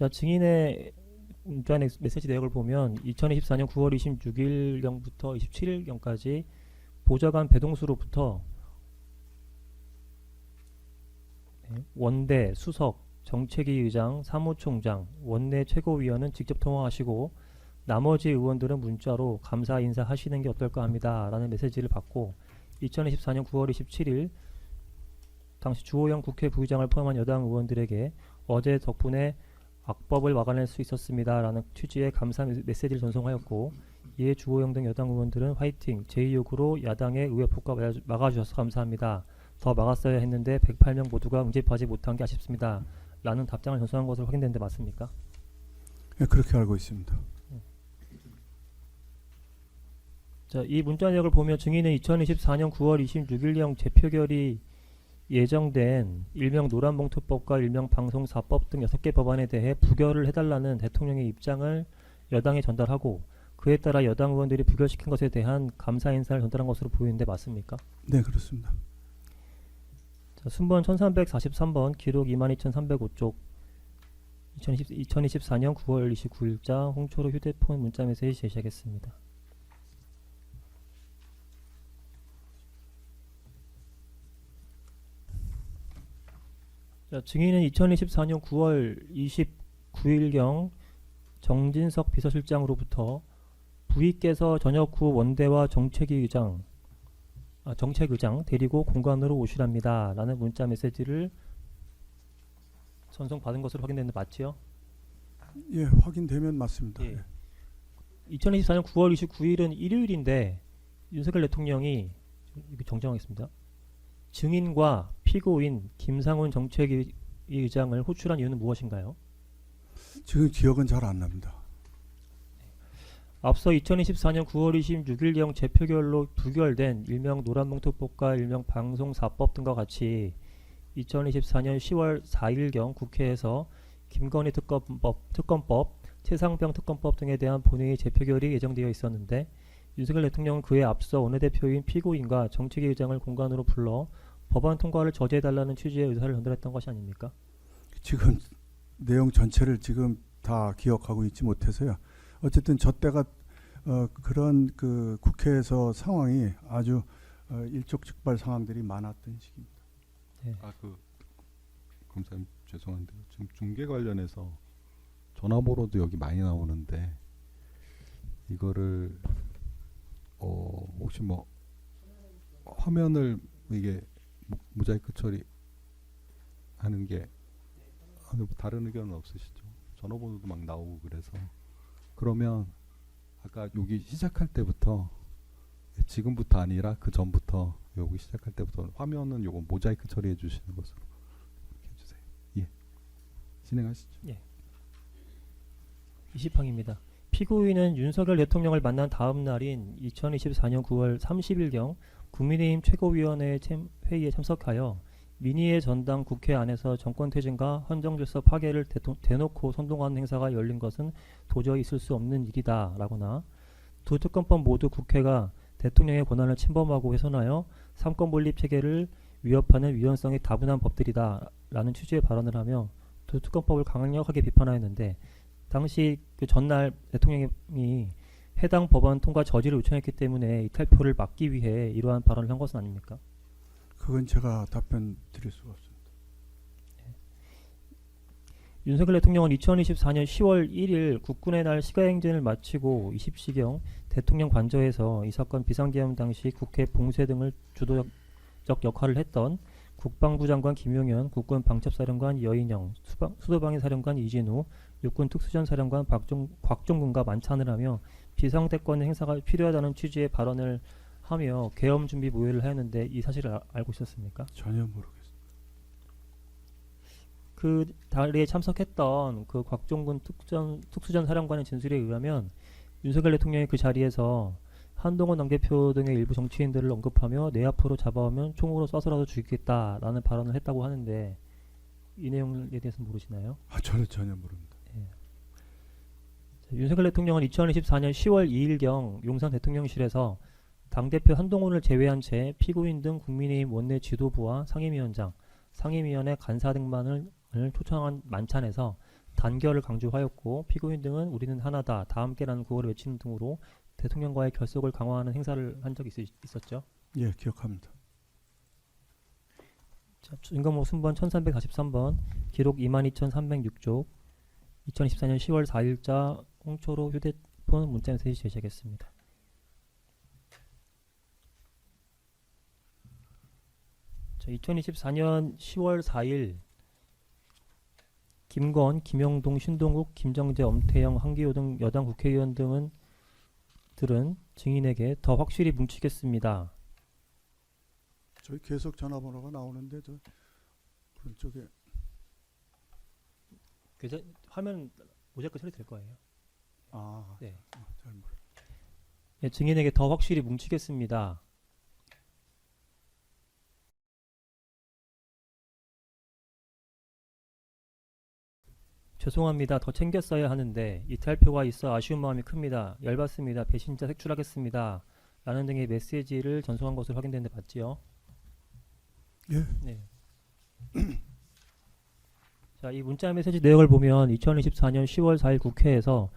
자, 증인의 문자 메시지 내역을 보면 2024년 9월 26일경부터 27일경까지 보좌관 배동수로부터 원대, 수석, 정책위 의장, 사무총장, 원내 최고위원은 직접 통화하시고 나머지 의원들은 문자로 감사 인사하시는 게 어떨까 합니다. 라는 메시지를 받고 2024년 9월 27일 당시 주호영 국회 부의장을 포함한 여당 의원들에게 어제 덕분에 악법을 막아낼 수 있었습니다. 라는 취지의 감사 메시지를 전송하였고 이에 주호영 등 여당 의원들은 화이팅, 제2욕으로 야당의 의회 폭파 막아주셔서 감사합니다. 더 막았어야 했는데 108명 모두가 응집하지 못한 게 아쉽습니다. 라는 답장을 전송한 것으로 확인되는데 맞습니까? 네, 그렇게 알고 있습니다. 자, 이 문자 내역을 보면 증인은 2024년 9월 26일경 재표결이 예정된 일명 노란봉투법과 일명 방송사법 등 6개 법안에 대해 부결을 해달라는 대통령의 입장을 여당에 전달하고 그에 따라 여당 의원들이 부결시킨 것에 대한 감사 인사를 전달한 것으로 보이는데 맞습니까? 네, 그렇습니다. 자, 순번 1343번 기록 22305쪽 2024년 9월 29일자 홍초로 휴대폰 문자 메시지 제시하겠습니다. 자, 증인은 2024년 9월 29일경 정진석 비서실장으로부터 부의께서 저녁 후 원대와 정책의장 데리고 공관으로 오시랍니다. 라는 문자 메시지를 전송받은 것으로 확인됐는데 맞지요? 예, 확인되면 맞습니다. 예. 2024년 9월 29일은 일요일인데 윤석열 대통령이 이렇게 정정하겠습니다. 증인과 피고인 김상훈 정책위의장을 호출한 이유는 무엇인가요? 지금 기억은 잘 안 납니다. 앞서 2024년 9월 26일경 재표결로 부결된 일명 노란봉투법과 일명 방송사법 등과 같이 2024년 10월 4일경 국회에서 김건희 특검법, 최상병 특검법 등에 대한 본회의 재표결이 예정되어 있었는데 윤석열 대통령은 그에 앞서 원내대표인 피고인과 정책위 의장을 공관으로 불러 법안 통과를 저지해달라는 취지의 의사를 전달했던 것이 아닙니까? 지금 내용 전체를 지금 다 기억하고 있지 못해서요. 어쨌든 저 때가 그런 그 국회에서 상황이 아주 일촉즉발 상황들이 많았던 시기입니다. 네. 검사님 죄송한데요. 지금 중계 관련해서 전화번호도 여기 많이 나오는데 이거를 혹시 뭐 화면을 이게 모자이크 처리 하는 게 다른 의견은 없으시죠? 전화번호도 막 나오고 그래서 그러면 아까 여기 시작할 때부터 지금부터 아니라 그 전부터 여기 시작할 때부터 화면은 요거 모자이크 처리해 주시는 것으로 해주세요. 예, 진행하시죠. 예. 20항입니다. 피고인은 윤석열 대통령을 만난 다음 날인 2024년 9월 30일경 국민의힘 최고위원회 회의에 참석하여 민의의 전당 국회 안에서 정권퇴진과 헌정질서 파괴를 대놓고 선동하는 행사가 열린 것은 도저히 있을 수 없는 일이다 라거나 두 특검법 모두 국회가 대통령의 권한을 침범하고 훼손하여 삼권분립 체계를 위협하는 위헌성이 다분한 법들이다 라는 취지의 발언을 하며 두 특검법을 강력하게 비판하였는데 당시 그 전날 대통령이 해당 법안 통과 저지를 요청했기 때문에 이탈표를 막기 위해 이러한 발언을 한 것은 아닙니까? 그건 제가 답변 드릴 수가 없습니다. 윤석열 대통령은 2024년 10월 1일 국군의 날 시가행진을 마치고 20시경 대통령 관저에서 이 사건 비상계엄 당시 국회 봉쇄 등을 주도적 역할을 했던 국방부 장관 김용현, 국군 방첩사령관 여인영, 수도방위 사령관 이진우, 육군 특수전 사령관 곽종군과 만찬을 하며 비상대권 행사가 필요하다는 취지의 발언을 하며 계엄 준비 모의를 하였는데 이 사실을 알고 있었습니까? 전혀 모르겠습니다. 그 자리에 참석했던 그 곽종군 특수전 사령관의 진술에 의하면 윤석열 대통령이 그 자리에서 한동훈 당대표 등의 일부 정치인들을 언급하며 내 앞으로 잡아오면 총으로 쏴서라도 죽이겠다라는 발언을 했다고 하는데 이 내용에 대해서는 모르시나요? 저는 전혀 모릅니다. 윤석열 대통령은 2024년 10월 2일경 용산 대통령실에서 당대표 한동훈을 제외한 채 피고인 등 국민의힘 원내 지도부와 상임위원장, 상임위원회 간사 등만을 초청한 만찬에서 단결을 강조하였고 피고인 등은 우리는 하나다, 다 함께라는 구호를 외치는 등으로 대통령과의 결속을 강화하는 행사를 한 적이 있었죠. 예, 기억합니다. 자, 증거목 순번 1343번, 기록 22,306쪽, 2024년 10월 4일자 홍초로 휴대폰 문자 메시지 제시하겠습니다. 자, 2024년 10월 4일 김건, 김영동, 신동욱, 김정재, 엄태영, 한기호 등 여당 국회의원 들은 증인에게 더 확실히 뭉치겠습니다. 저희 계속 전화번호가 나오는데 저 그쪽에 화면 모자이크 처리될 거예요. 네. 잘 모르. 예, 증인에게 더 확실히 뭉치겠습니다. 죄송합니다. 더 챙겼어야 하는데 이탈표가 있어 아쉬운 마음이 큽니다. 열받습니다. 배신자 색출하겠습니다. 라는 등의 메시지를 전송한 것으로 확인되는데 맞지요? 예. 네. 자, 이 문자 메시지 내용을 보면 2024년 10월 4일 국회에서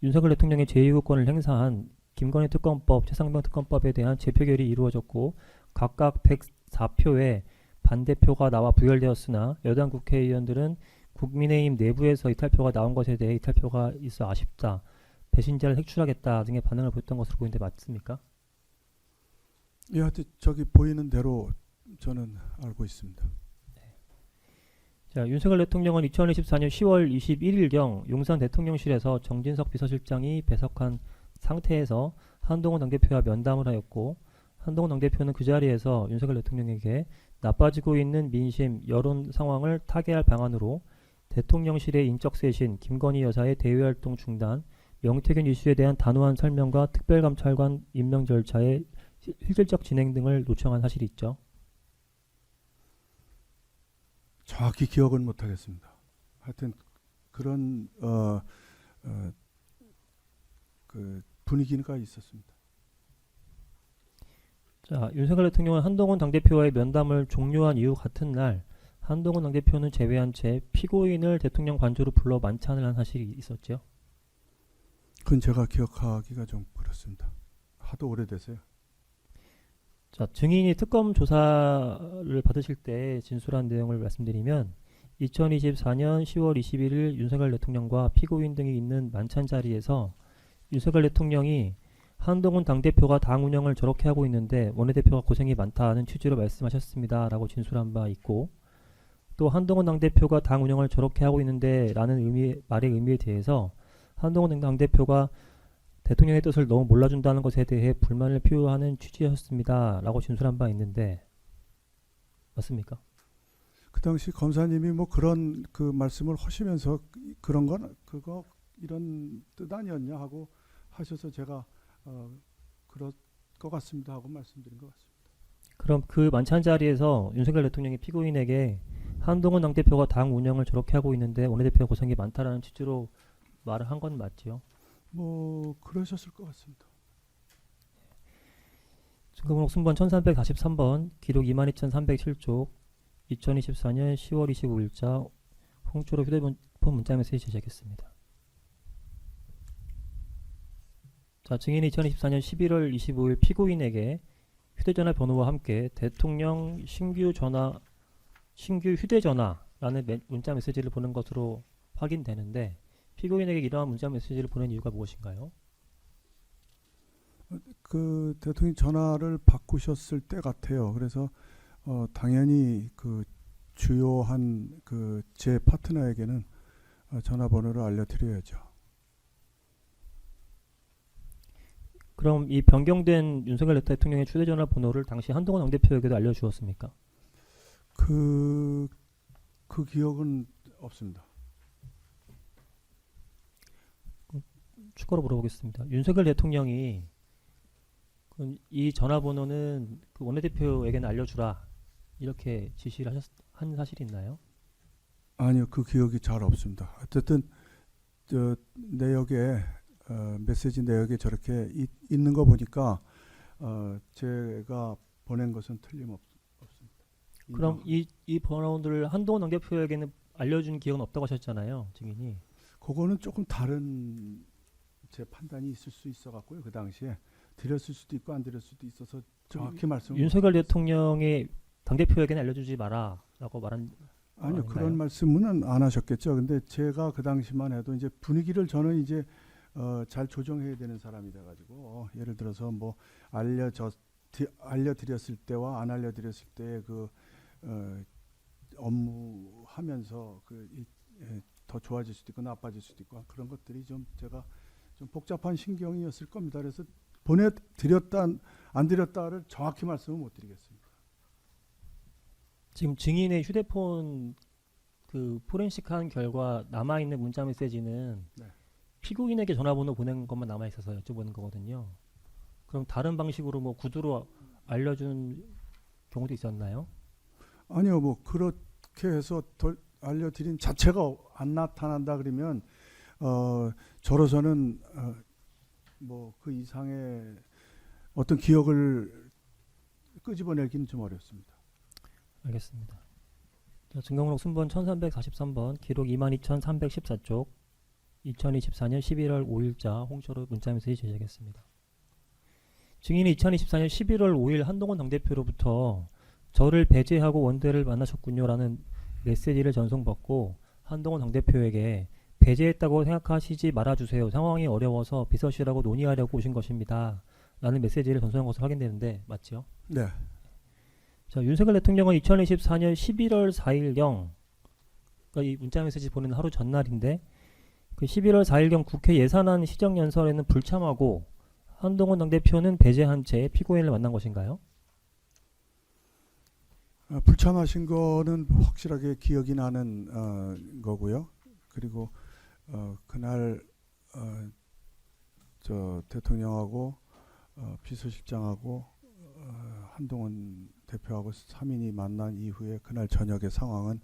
윤석열 대통령의 제2구권을 행사한 김건희 특검법, 최상병 특검법에 대한 재표결이 이루어졌고 각각 104표의 반대표가 나와 부결되었으나 여당 국회의원들은 국민의힘 내부에서 이탈표가 나온 것에 대해 이탈표가 있어 아쉽다, 배신자를 색출하겠다 등의 반응을 보였던 것으로 보이는데 맞습니까? 예, 하여튼 저기 보이는 대로 저는 알고 있습니다. 자, 윤석열 대통령은 2024년 10월 21일경 용산 대통령실에서 정진석 비서실장이 배석한 상태에서 한동훈 당대표와 면담을 하였고 한동훈 당대표는 그 자리에서 윤석열 대통령에게 나빠지고 있는 민심, 여론 상황을 타개할 방안으로 대통령실의 인적쇄신, 김건희 여사의 대외활동 중단, 명태균 이슈에 대한 단호한 설명과 특별감찰관 임명 절차의 실질적 진행 등을 요청한 사실이 있죠. 정확히 기억은 못하겠습니다. 하여튼 그런 그 분위기가 있었습니다. 자, 윤석열 대통령은 한동훈 당대표와의 면담을 종료한 이후 같은 날 한동훈 당대표는 제외한 채 피고인을 대통령 관저로 불러 만찬을 한 사실이 있었죠. 그건 제가 기억하기가 좀 그렇습니다. 하도 오래돼서요. 자, 증인이 특검 조사를 받으실 때 진술한 내용을 말씀드리면 2024년 10월 21일 윤석열 대통령과 피고인 등이 있는 만찬 자리에서 윤석열 대통령이 한동훈 당대표가 당 운영을 저렇게 하고 있는데 원내대표가 고생이 많다는 취지로 말씀하셨습니다. 라고 진술한 바 있고 또 한동훈 당대표가 당 운영을 저렇게 하고 있는데 라는 말의 의미에 대해서 한동훈 당대표가 대통령의 뜻을 너무 몰라준다는 것에 대해 불만을 표하는 취지였습니다. 라고 진술한 바 있는데 맞습니까? 그 당시 검사님이 뭐 그런 그 말씀을 하시면서 그런 건 그거 이런 뜻 아니었냐 하고 하셔서 제가 그럴 것 같습니다 하고 말씀드린 것 같습니다. 그럼 그 만찬 자리에서 윤석열 대통령이 피고인에게 한동훈 당대표가 당 운영을 저렇게 하고 있는데 원내대표가 고생이 많다라는 취지로 말을 한 건 맞지요? 뭐 그러셨을 것 같습니다. 증거번호 순번 1343번, 기록 22,307쪽, 2024년 10월 25일자 홍초로 휴대폰 문자 메시지 제시하겠습니다. 자, 증인이 2024년 11월 25일 피고인에게 휴대전화 번호와 함께 대통령 신규 휴대전화라는 문자 메시지를 보낸 것으로 확인되는데 피고인에게 이러한 문자 메시지를 보낸 이유가 무엇인가요? 그 대통령 전화를 바꾸셨을 때 같아요. 그래서 당연히 그 주요한 그 제 파트너에게는 전화번호를 알려드려야죠. 그럼 이 변경된 윤석열 대통령의 휴대전화 번호를 당시 한동훈 당대표에게도 알려주었습니까? 그 기억은 없습니다. 추가로 물어보겠습니다. 윤석열 대통령이 이 전화번호는 그 원내대표에게는 알려주라 이렇게 지시를 한 사실이 있나요? 아니요, 그 기억이 잘 없습니다. 어쨌든 저 내역에 메시지 내역에 저렇게 있는 거 보니까 제가 보낸 것은 틀림없습니다. 그럼 이 번호들을 한동훈 당대표에게는 알려준 기억은 없다고 하셨잖아요, 증인이. 그거는 조금 다른 제 판단이 있을 수 있어 갖고요. 그 당시에 드렸을 수도 있고 안 드렸을 수도 있어서 정확히 말씀. 윤석열 대통령이 당대표에게는 알려주지 마라라고 말한. 아니요, 아닌가요? 그런 말씀은 안 하셨겠죠. 근데 제가 그 당시만 해도 이제 분위기를 저는 이제 잘 조정해야 되는 사람이 돼가지고 예를 들어서 뭐 알려드렸을 때와 안 알려드렸을 때의 그 업무하면서 더 좋아질 수도 있고 나빠질 수도 있고 그런 것들이 좀 제가 좀 복잡한 신경이었을 겁니다. 그래서 보내드렸다 안 드렸다를 정확히 말씀을 못 드리겠습니다. 지금 증인의 휴대폰 그 포렌식한 결과 남아 있는 문자 메시지는 네. 피고인에게 전화번호 보낸 것만 남아 있어서 여쭤보는 거거든요. 그럼 다른 방식으로 뭐 구두로 알려준 경우도 있었나요? 아니요, 뭐 그렇게 해서 알려드린 자체가 안 나타난다 그러면 저로서는 뭐 그 이상의 어떤 기억을 끄집어내기는 좀 어렵습니다. 알겠습니다. 자, 증거록 순번 1343번 기록 22314쪽 2024년 11월 5일자 홍철호 문자메시지 제시하겠습니다. 증인이 2024년 11월 5일 한동훈 당대표로부터 저를 배제하고 원대를 만나셨군요라는 메시지를 전송받고 한동훈 당대표에게 배제했다고 생각하시지 말아주세요. 상황이 어려워서 비서실하고 논의하려고 오신 것입니다. 라는 메시지를 전송한 것으로 확인되는데 맞죠? 네. 자, 윤석열 대통령은 2024년 11월 4일경 그러니까 이 문자메시지 보내는 하루 전날인데 그 11월 4일경 국회 예산안 시정연설에는 불참하고 한동훈 당대표는 배제한 채 피고인을 만난 것인가요? 불참하신 거는 확실하게 기억이 나는 거고요. 그리고 그날 저 대통령하고 비서실장하고 한동훈 대표하고 3인이 만난 이후에 그날 저녁의 상황은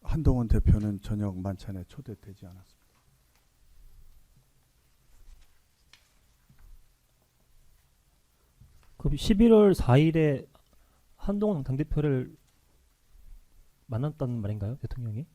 한동훈 대표는 저녁 만찬에 초대되지 않았습니다. 그 11월 4일에 한동훈 당대표를 만났다는 말인가요, 대통령이?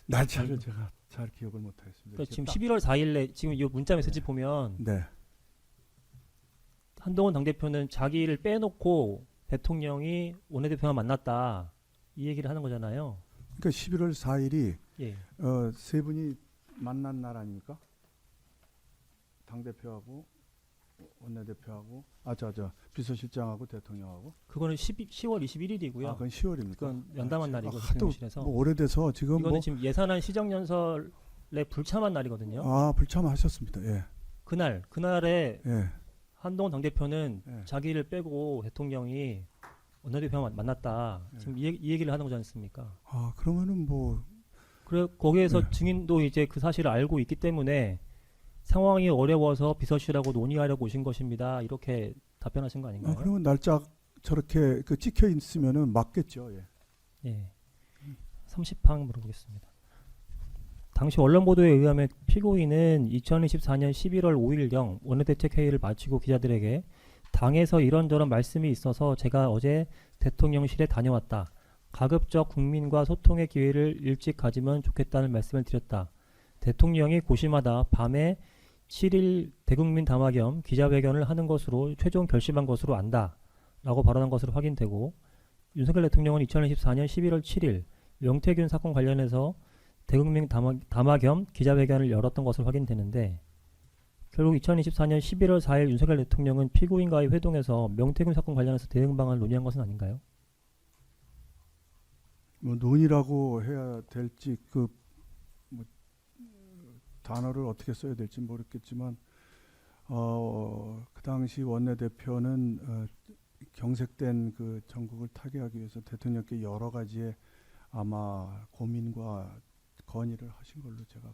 날짜를 제가 잘 기억을 못하겠습니다. 그러니까 지금 11월 4일에 지금 이 문자 메시지 보면 네, 한동훈 당대표는 자기를 빼놓고 대통령이 원내대표와 만났다 이 얘기를 하는 거잖아요. 그러니까 11월 4일이 예. 세 분이 만난 날 아닙니까? 당 대표하고 원내대표하고 비서실장하고 대통령하고. 그거는 10월 21일이고요. 아, 그건 10월입니까? 그건 연담한 날이고 하도 대통령실에서. 뭐 오래돼서 지금 이거는 뭐 지금 예산안 시정연설에 불참한 날이거든요. 불참하셨습니다. 예, 그날에 예. 한동훈 당대표는 예. 자기를 빼고 대통령이 원내대표와 만났다. 예. 지금 이 얘기를 하는 거지 않습니까? 아, 그러면은 뭐 그래 거기에서 네. 증인도 이제 그 사실을 알고 있기 때문에 상황이 어려워서 비서실하고 논의하려고 오신 것입니다. 이렇게 답변하신 거 아닌가요? 그러면 날짜 저렇게 찍혀 있으면은 맞겠죠. 예. 예. 30항 물어보겠습니다. 당시 언론 보도에 의하면 피고인은 2024년 11월 5일경 원내대책회의를 마치고 기자들에게 당에서 이런저런 말씀이 있어서 제가 어제 대통령실에 다녀왔다. 가급적 국민과 소통의 기회를 일찍 가지면 좋겠다는 말씀을 드렸다. 대통령이 고심하다 밤에 7일 대국민 담화 겸 기자회견을 하는 것으로 최종 결심한 것으로 안다. 라고 발언한 것으로 확인되고 윤석열 대통령은 2024년 11월 7일 명태균 사건 관련해서 대국민 담화 겸 기자회견을 열었던 것으로 확인되는데 결국 2024년 11월 4일 윤석열 대통령은 피고인과의 회동에서 명태균 사건 관련해서 대응 방안을 논의한 것은 아닌가요? 뭐 논의라고 해야 될지 뭐 단어를 어떻게 써야 될지 모르겠지만 그 당시 원내대표는 경색된 그 전국을 타개하기 위해서 대통령께 여러 가지의 아마 고민과 건의를 하신 걸로 제가